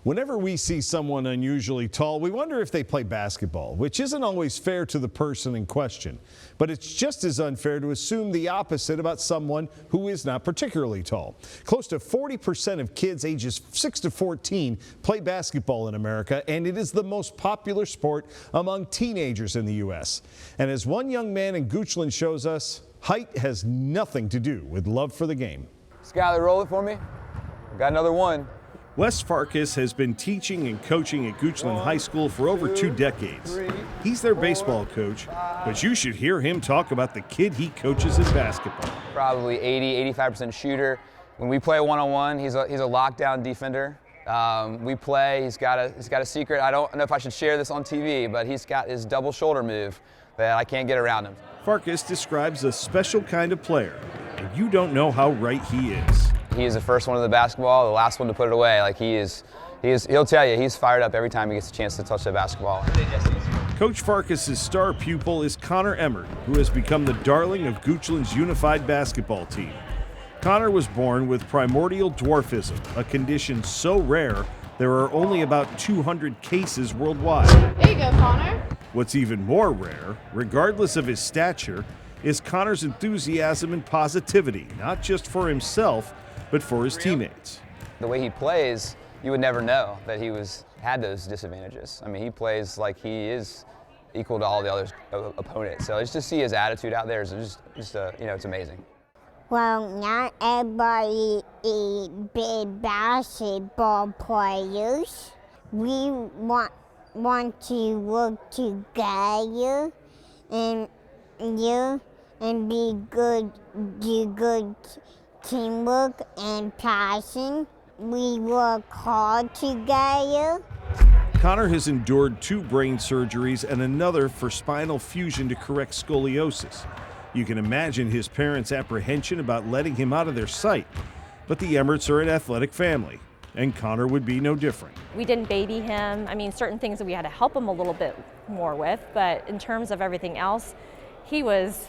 Whenever we see someone unusually tall, we wonder if they play basketball, which isn't always fair to the person in question. But it's just as unfair to assume the opposite about someone who is not particularly tall. Close to 40% of kids ages 6 to 14 play basketball in America, and it is the most popular sport among teenagers in the U.S. And as one young man in Goochland shows us, height has nothing to do with love for the game. Skyler, roll it for me. Got another one. Wes Farkas has been teaching and coaching at Goochland High School for over 2 decades. He's their baseball coach, but you should hear him talk about the kid he coaches in basketball. Probably 80–85% shooter. When we play one-on-one, he's a lockdown defender. We play. He's got a secret. I don't know if I should share this on TV, but he's got his double shoulder move that I can't get around him. Farkas describes a special kind of player, and you don't know how right he is. He is the first one to the basketball, the last one to put it away. Like he'll tell you he's fired up every time he gets a chance to touch the basketball. Coach Farkas' star pupil is Connor Emmert, who has become the darling of Goochland's unified basketball team. Connor was born with primordial dwarfism, a condition so rare there are only about 200 cases worldwide. There you go, Connor. What's even more rare, regardless of his stature, is Connor's enthusiasm and positivity, not just for himself, but for his teammates. The way he plays, you would never know that he had those disadvantages. I mean, he plays like he is equal to all the other opponents. So just to see his attitude out there is just it's amazing. Well, not everybody is big basketball players. We want to work together and be good, do good teamwork and passion. We work hard together. Connor has endured 2 brain surgeries and another for spinal fusion to correct scoliosis. You can imagine his parents' apprehension about letting him out of their sight. But the Emmerts are an athletic family, and Connor would be no different. We didn't baby him. I mean, certain things that we had to help him a little bit more with, but in terms of everything else, he was,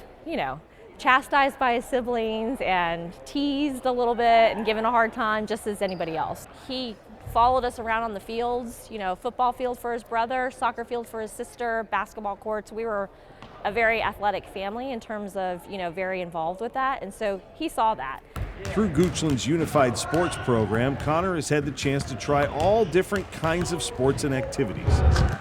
chastised by his siblings and teased a little bit and given a hard time just as anybody else. He followed us around on the fields, football field for his brother, soccer field for his sister, basketball courts. We were a very athletic family in terms of, very involved with that, and so he saw that. Through Goochland's unified sports program, Connor has had the chance to try all different kinds of sports and activities.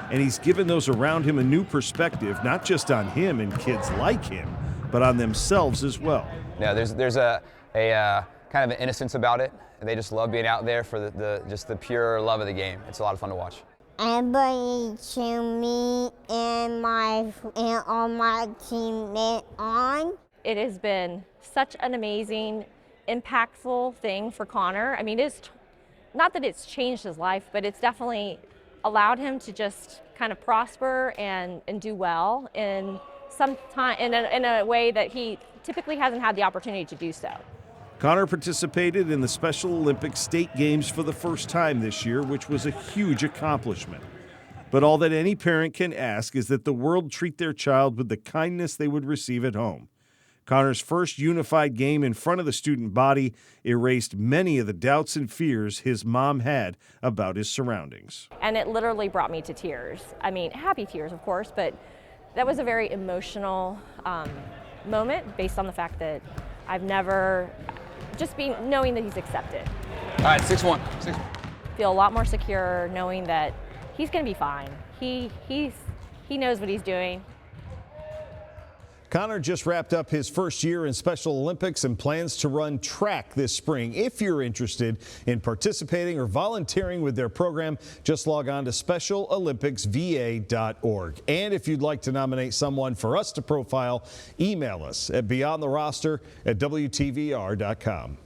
And he's given those around him a new perspective, not just on him and kids like him, but on themselves as well. Yeah, there's a kind of an innocence about it. They just love being out there for just the pure love of the game. It's a lot of fun to watch. Everybody cheer me and all my teammates on. It has been such an amazing, impactful thing for Connor. I mean, it's not that it's changed his life, but it's definitely allowed him to just kind of prosper and do well in some time in a way that he typically hasn't had the opportunity to do so. Connor participated in the Special Olympics State Games for the first time this year, which was a huge accomplishment. But all that any parent can ask is that the world treat their child with the kindness they would receive at home. Connor's first unified game in front of the student body erased many of the doubts and fears his mom had about his surroundings. And it literally brought me to tears. I mean, happy tears, of course, but that was a very emotional moment based on the fact that I've never, knowing that he's accepted. All right, 6-1. Feel a lot more secure knowing that he's going to be fine. He knows what he's doing. Connor just wrapped up his first year in Special Olympics and plans to run track this spring. If you're interested in participating or volunteering with their program, just log on to specialolympicsva.org. And if you'd like to nominate someone for us to profile, email us at beyondtheroster@wtvr.com.